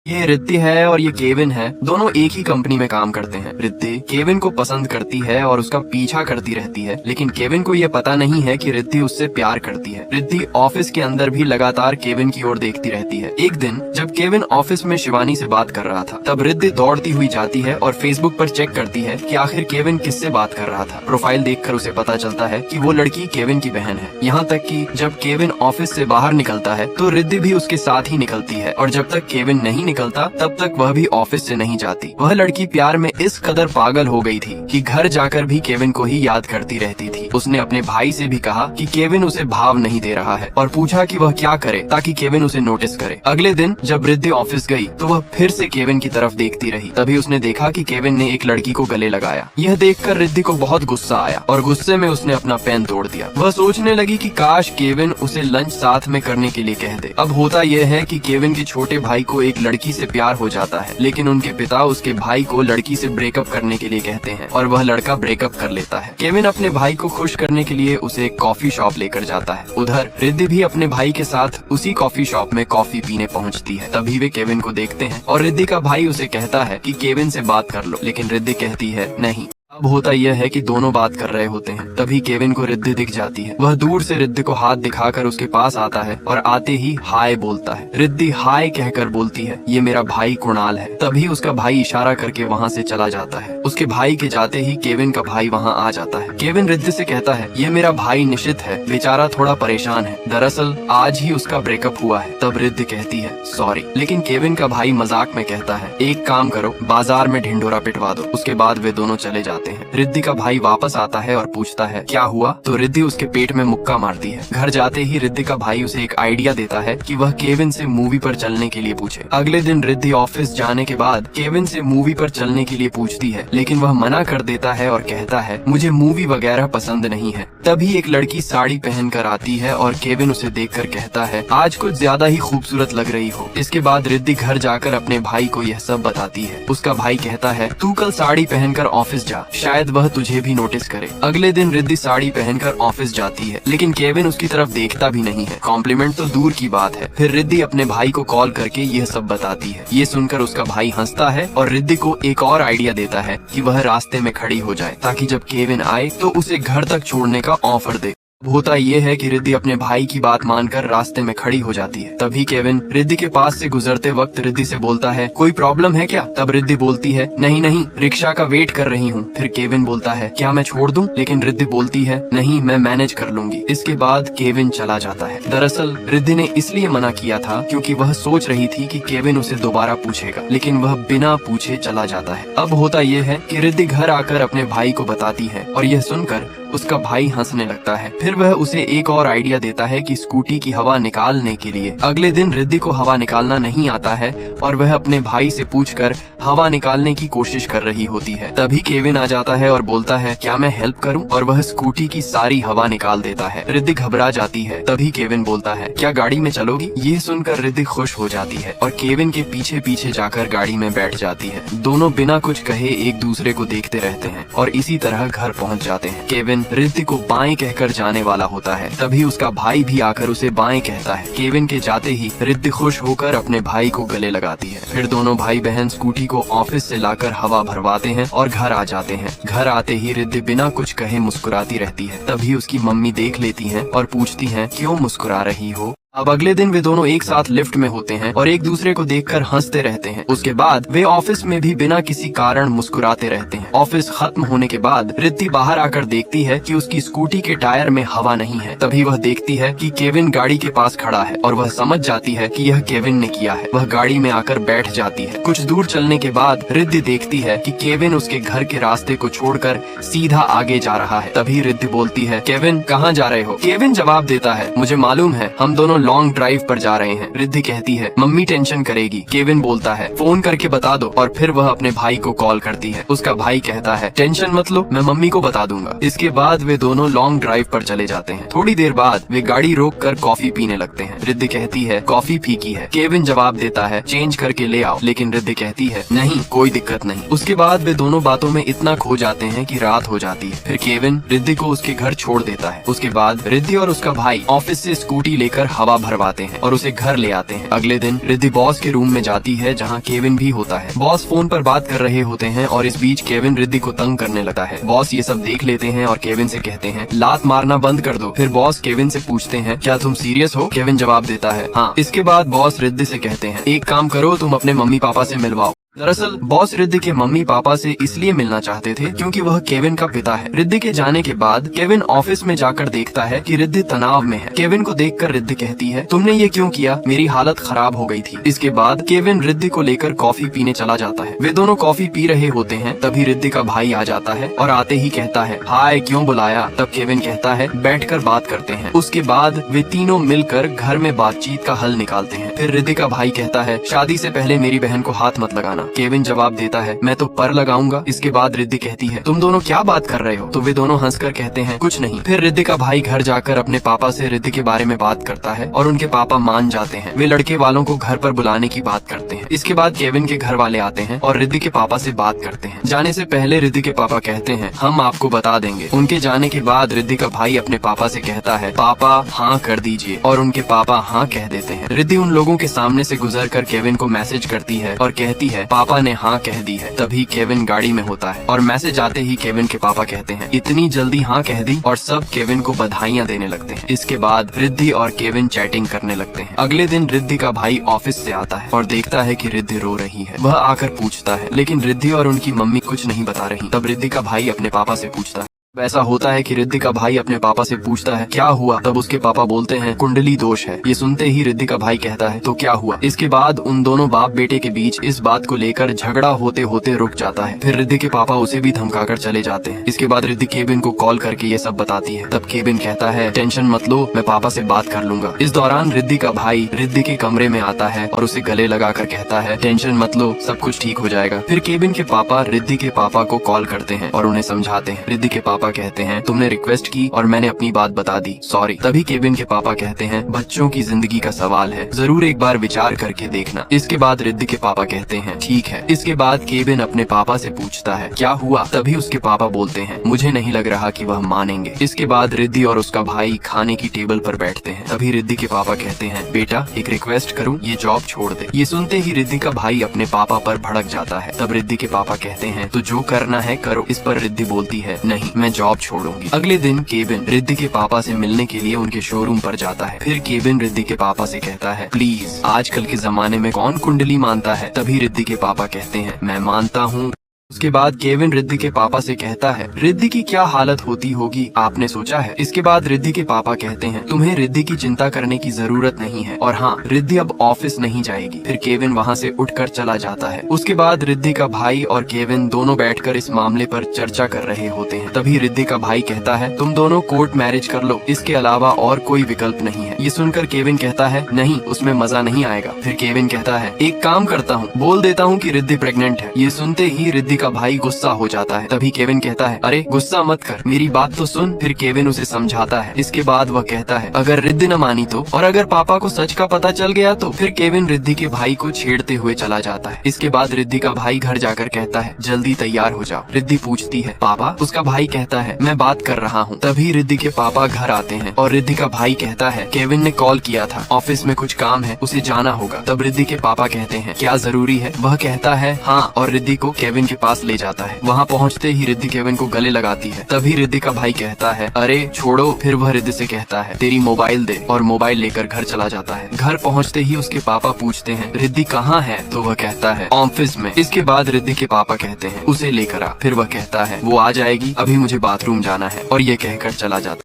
ये रिद्धि है और ये केविन है, दोनों एक ही कंपनी में काम करते हैं। रिद्धि केविन को पसंद करती है और उसका पीछा करती रहती है, लेकिन केविन को ये पता नहीं है कि रिद्धि उससे प्यार करती है। रिद्धि ऑफिस के अंदर भी लगातार केविन की ओर देखती रहती है। एक दिन जब केविन ऑफिस में शिवानी से बात कर रहा था, तब रिद्धि दौड़ती हुई जाती है और फेसबुक पर चेक करती है कि आखिर केविन किससे बात कर रहा था। प्रोफाइल देखकर उसे पता चलता है कि वो लड़की केविन की बहन है। यहाँ तक कि जब केविन ऑफिस से बाहर निकलता है तो रिद्धि भी उसके साथ ही निकलती है, और जब तक केविन नहीं निकलता तब तक वह भी ऑफिस से नहीं जाती। वह लड़की प्यार में इस कदर पागल हो गई थी कि घर जाकर भी केविन को ही याद करती रहती थी। उसने अपने भाई से भी कहा कि केविन उसे भाव नहीं दे रहा है और पूछा कि वह क्या करे ताकि केविन उसे नोटिस करे। अगले दिन जब रिद्धि ऑफिस गई तो वह फिर से केविन की तरफ देखती रही। तभी उसने देखा कि केविन ने एक लड़की को गले लगाया। यह देखकर रिद्धि को बहुत गुस्सा आया और गुस्से में उसने अपना पेन तोड़ दिया। वह सोचने लगी कि काश केविन उसे लंच साथ में करने के लिए कह दे। अब होता यह है कि केविन के छोटे भाई को एक लड़की से प्यार हो जाता है, लेकिन उनके पिता उसके भाई को लड़की से ब्रेकअप करने के लिए कहते हैं और वह लड़का ब्रेकअप कर लेता है। केविन अपने भाई को खुश करने के लिए उसे एक कॉफी शॉप लेकर जाता है। उधर रिद्धि भी अपने भाई के साथ उसी कॉफी शॉप में कॉफी पीने पहुंचती है। तभी वे केविन को देखते हैं और रिद्धि का भाई उसे कहता है कि केविन से बात कर लो, लेकिन रिद्धि कहती है नहीं। अब होता यह है कि दोनों बात कर रहे होते हैं। तभी केविन को रिद्धि दिख जाती है। वह दूर से रिद्धि को हाथ दिखाकर उसके पास आता है और आते ही हाय बोलता है। रिद्धि हाय कहकर बोलती है, ये मेरा भाई कुणाल है। तभी उसका भाई इशारा करके वहाँ से चला जाता है। उसके भाई के जाते ही केविन का भाई वहाँ आ जाता है। केविन रिद्धि से कहता है, ये मेरा भाई निशित है, बेचारा थोड़ा परेशान है, दरअसल आज ही उसका ब्रेकअप हुआ है। तब रिद्धि कहती है सॉरी, लेकिन केविन का भाई मजाक में कहता है, एक काम करो, बाजार में ढिंढोरा पिटवा दो। उसके बाद वे दोनों चले जाते हैं। रिद्धि का भाई वापस आता है और पूछता है क्या हुआ, तो रिद्धि उसके पेट में मुक्का मारती है। घर जाते ही रिद्धि का भाई उसे एक आइडिया देता है कि वह केविन से मूवी पर चलने के लिए पूछे। अगले दिन रिद्धि ऑफिस जाने के बाद केविन से मूवी पर चलने के लिए पूछती है, लेकिन वह मना कर देता है और कहता है मुझे मूवी वगैरह पसंद नहीं है। तभी एक लड़की साड़ी पहनकर आती है और केविन उसे देखकर कहता है आज कुछ ज्यादा ही खूबसूरत लग रही हो। इसके बाद रिद्धि घर जाकर अपने भाई को यह सब बताती है। उसका भाई कहता है तू कल साड़ी पहनकर ऑफिस जा, शायद वह तुझे भी नोटिस करे। अगले दिन रिद्धि साड़ी पहनकर ऑफिस जाती है, लेकिन केविन उसकी तरफ देखता भी नहीं है। कॉम्प्लीमेंट तो दूर की बात है। फिर रिद्धि अपने भाई को कॉल करके यह सब बताती है। ये सुनकर उसका भाई हंसता है और रिद्धि को एक और आइडिया देता है कि वह रास्ते में खड़ी हो जाए ताकि जब केविन आए तो उसे घर तक छोड़ने का ऑफर दे। होता यह है कि रिद्धि अपने भाई की बात मानकर रास्ते में खड़ी हो जाती है। तभी केविन रिद्धि के पास से गुजरते वक्त रिद्धि से बोलता है कोई प्रॉब्लम है क्या? तब रिद्धि बोलती है नहीं नहीं, रिक्शा का वेट कर रही हूँ। फिर केविन बोलता है क्या मैं छोड़ दूँ? लेकिन रिद्धि बोलती है नहीं, मैं मैनेज कर लूंगी। इसके बाद केविन चला जाता है। दरअसल रिद्धि ने इसलिए मना किया था क्योंकि वह सोच रही थी कि केविन उसे दोबारा पूछेगा, लेकिन वह बिना पूछे चला जाता है। अब होता यह है कि रिद्धि घर आकर अपने भाई को बताती है और यह सुनकर उसका भाई हंसने लगता है। फिर वह उसे एक और आइडिया देता है कि स्कूटी की हवा निकालने के लिए। अगले दिन रिद्धि को हवा निकालना नहीं आता है और वह अपने भाई से पूछकर हवा निकालने की कोशिश कर रही होती है। तभी केविन आ जाता है और बोलता है क्या मैं हेल्प करूं? और वह स्कूटी की सारी हवा निकाल देता है। रिद्धि घबरा जाती है। तभी केविन बोलता है क्या गाड़ी में चलोगी? ये सुनकर रिद्धि खुश हो जाती है और केविन के पीछे पीछे जाकर गाड़ी में बैठ जाती है। दोनों बिना कुछ कहे एक दूसरे को देखते रहते हैं और इसी तरह घर पहुँच जाते हैं। केविन रिद्धि को बाएं कहकर जाने वाला होता है। तभी उसका भाई भी आकर उसे बाएं कहता है। केविन के जाते ही रिद्धि खुश होकर अपने भाई को गले लगाती है। फिर दोनों भाई बहन स्कूटी को ऑफिस से लाकर हवा भरवाते हैं और घर आ जाते हैं। घर आते ही रिद्धि बिना कुछ कहे मुस्कुराती रहती है। तभी उसकी मम्मी देख लेती हैं और पूछती हैं क्यों मुस्कुरा रही हो? अब अगले दिन वे दोनों एक साथ लिफ्ट में होते हैं और एक दूसरे को देखकर हंसते रहते हैं। उसके बाद वे ऑफिस में भी बिना किसी कारण मुस्कुराते रहते हैं। ऑफिस खत्म होने के बाद रिद्धि बाहर आकर देखती है कि उसकी स्कूटी के टायर में हवा नहीं है। तभी वह देखती है कि केविन गाड़ी के पास खड़ा है और वह समझ जाती है कि यह केविन ने किया है। वह गाड़ी में आकर बैठ जाती है। कुछ दूर चलने के बाद रिद्धि देखती है कि केविन उसके घर के रास्ते को छोड़कर सीधा आगे जा रहा है। तभी रिद्धि बोलती है केविन कहाँ जा रहे हो? केविन जवाब देता है मुझे मालूम है, हम दोनों लॉन्ग ड्राइव पर जा रहे हैं। रिद्धि कहती है मम्मी टेंशन करेगी। केविन बोलता है फोन करके बता दो और फिर वह अपने भाई को कॉल करती है। उसका भाई कहता है टेंशन मत लो, मैं मम्मी को बता दूंगा। इसके बाद वे दोनों लॉन्ग ड्राइव पर चले जाते हैं। थोड़ी देर बाद वे गाड़ी रोक कर कॉफी पीने लगते हैं। रिद्धि कहती है कॉफी फीकी है। केविन जवाब देता है चेंज करके ले आओ, लेकिन रिद्धि कहती है नहीं, कोई दिक्कत नहीं। उसके बाद वे दोनों बातों में इतना खो जाते हैं कि रात हो जाती है। फिर केविन रिद्धि को उसके घर छोड़ देता है। उसके बाद रिद्धि और उसका भाई ऑफिस से स्कूटी लेकर हवा दवा भरवाते हैं और उसे घर ले आते हैं। अगले दिन रिद्धि बॉस के रूम में जाती है जहाँ केविन भी होता है। बॉस फोन पर बात कर रहे होते हैं और इस बीच केविन रिद्धि को तंग करने लगता है। बॉस ये सब देख लेते हैं और केविन से कहते हैं लात मारना बंद कर दो। फिर बॉस केविन से पूछते हैं क्या तुम सीरियस हो? केविन जवाब देता है हाँ। इसके बाद बॉस रिद्धि से कहते हैं एक काम करो, तुम अपने मम्मी पापा से मिलवाओ। दरअसल बॉस रिद्धि के मम्मी पापा से इसलिए मिलना चाहते थे क्योंकि वह केविन का पिता है। रिद्धि के जाने के बाद केविन ऑफिस में जाकर देखता है कि रिद्धि तनाव में है। केविन को देखकर रिद्धि कहती है तुमने ये क्यों किया? मेरी हालत खराब हो गई थी। इसके बाद केविन रिद्धि को लेकर कॉफी पीने चला जाता है। वे दोनों कॉफी पी रहे होते हैं तभी रिद्धि का भाई आ जाता है और आते ही कहता है हाय, क्यों बुलाया? तब केविन कहता है बैठकर बात करते हैं। उसके बाद वे तीनों मिलकर घर में बातचीत का हल निकालते हैं। फिर रिद्धि का भाई कहता है शादी से पहले मेरी बहन को हाथ मत लगाना। केविन जवाब देता है मैं तो पर लगाऊंगा। इसके बाद रिद्धि कहती है तुम दोनों क्या बात कर रहे हो? तो वे दोनों हंसकर कहते हैं कुछ नहीं। फिर रिद्धि का भाई घर जाकर अपने पापा से रिद्धि के बारे में बात करता है और उनके पापा मान जाते हैं। वे लड़के वालों को घर पर बुलाने की बात करते हैं। इसके बाद केविन के घर वाले आते हैं और रिद्धि के पापा से बात करते हैं। जाने से पहले रिद्धि के पापा कहते हैं हम आपको बता देंगे। उनके जाने के बाद रिद्धि का भाई अपने पापा से कहता है पापा हाँ कर दीजिए और उनके पापा हाँ कह देते हैं। रिद्धि उन लोगों के सामने से गुजर कर केविन को मैसेज करती है और कहती है पापा ने हाँ कह दी है। तभी केविन गाड़ी में होता है और मैसेज आते ही केविन के पापा कहते हैं इतनी जल्दी हाँ कह दी, और सब केविन को बधाइयाँ देने लगते हैं। इसके बाद रिद्धि और केविन चैटिंग करने लगते हैं। अगले दिन रिद्धि का भाई ऑफिस से आता है और देखता है कि रिद्धि रो रही है। वह आकर पूछता है लेकिन रिद्धि और उनकी मम्मी कुछ नहीं बता रही। तब रिद्धि का भाई अपने पापा से पूछता है। ऐसा होता है कि रिद्धि का भाई अपने पापा से पूछता है क्या हुआ? तब उसके पापा बोलते हैं कुंडली दोष है। ये सुनते ही रिद्धि का भाई कहता है तो क्या हुआ? इसके बाद उन दोनों बाप बेटे के बीच इस बात को लेकर झगड़ा होते होते रुक जाता है। फिर रिद्धि के पापा उसे भी धमकाकर चले जाते हैं। इसके बाद रिद्धि केविन को कॉल करके ये सब बताती है। तब केविन कहता है टेंशन मत लो, मैं पापा से बात कर लूंगा। इस दौरान रिद्धि का भाई रिद्धि के कमरे में आता है और उसे गले लगाकर कहता है टेंशन मत लो, सब कुछ ठीक हो जाएगा। फिर केविन के पापा रिद्धि के पापा को कॉल करते हैं और उन्हें समझाते हैं। रिद्धि के पापा कहते हैं तुमने रिक्वेस्ट की और मैंने अपनी बात बता दी, सॉरी। तभी केविन के पापा कहते हैं बच्चों की जिंदगी का सवाल है, जरूर एक बार विचार करके देखना। इसके बाद रिद्धि के पापा कहते हैं ठीक है। इसके बाद केविन अपने पापा से पूछता है क्या हुआ? तभी उसके पापा बोलते हैं मुझे नहीं लग रहा कि वह मानेंगे। इसके बाद रिद्धि और उसका भाई खाने की टेबल पर बैठते हैं। तभी रिद्धि के पापा कहते हैं बेटा एक रिक्वेस्ट करूं, ये जॉब छोड़ दे। ये सुनते ही रिद्धि का भाई अपने पापा पर भड़क जाता है। तब रिद्धि के पापा कहते हैं तो जो करना है करो। इस पर रिद्धि बोलती है नहीं, मैं जॉब छोड़ूंगी। अगले दिन केविन रिद्धि के पापा से मिलने के लिए उनके शोरूम पर जाता है। फिर केविन रिद्धि के पापा से कहता है प्लीज, आजकल के जमाने में कौन कुंडली मानता है? तभी रिद्धि के पापा कहते हैं मैं मानता हूँ। उसके बाद केविन रिद्धि के पापा से कहता है रिद्धि की क्या हालत होती होगी, आपने सोचा है? इसके बाद रिद्धि के पापा कहते हैं तुम्हें रिद्धि की चिंता करने की जरूरत नहीं है, और हाँ रिद्धि अब ऑफिस नहीं जाएगी। फिर केविन वहाँ से उठकर चला जाता है। उसके बाद रिद्धि का भाई और केविन दोनों बैठकर इस मामले पर चर्चा कर रहे होते हैं। तभी रिद्धि का भाई कहता है तुम दोनों कोर्ट मैरिज कर लो, इसके अलावा और कोई विकल्प नहीं है। ये सुनकर केविन कहता है नहीं, उसमें मजा नहीं आएगा। फिर केविन कहता है एक काम करता हूँ, बोल देता हूँ कि रिद्धि प्रेग्नेंट है। ये सुनते ही रिद्धि का भाई गुस्सा हो जाता है। तभी केविन कहता है अरे गुस्सा मत कर, मेरी बात तो सुन। फिर केविन उसे समझाता है। इसके बाद वह कहता है अगर रिद्धि न मानी तो, और अगर पापा को सच का पता चल गया तो। फिर केविन रिद्धि के भाई को छेड़ते हुए चला जाता है। इसके बाद रिद्धि का भाई घर जाकर कहता है जल्दी तैयार हो जाओ। रिद्धि पूछती है पापा? उसका भाई कहता है मैं बात कर रहा हूँ। तभी रिद्धि के पापा घर आते हैं और रिद्धि का भाई कहता है केविन ने कॉल किया था, ऑफिस में कुछ काम है, उसे जाना होगा। तब रिद्धि के पापा कहते हैं क्या जरूरी है? वह कहता है हाँ, और रिद्धि को केविन के पास ले जाता है। वहाँ पहुँचते ही रिद्धि केविन को गले लगाती है। तभी रिद्धि का भाई कहता है अरे छोड़ो। फिर वह रिद्धि से कहता है तेरी मोबाइल दे, और मोबाइल लेकर घर चला जाता है। घर पहुँचते ही उसके पापा पूछते हैं रिद्धि कहाँ है? तो वह कहता है ऑफिस में। इसके बाद रिद्धि के पापा कहते हैं उसे लेकर आ। फिर वह कहता है वो आ जाएगी, अभी मुझे बाथरूम जाना है, और ये कहकर चला जाता है।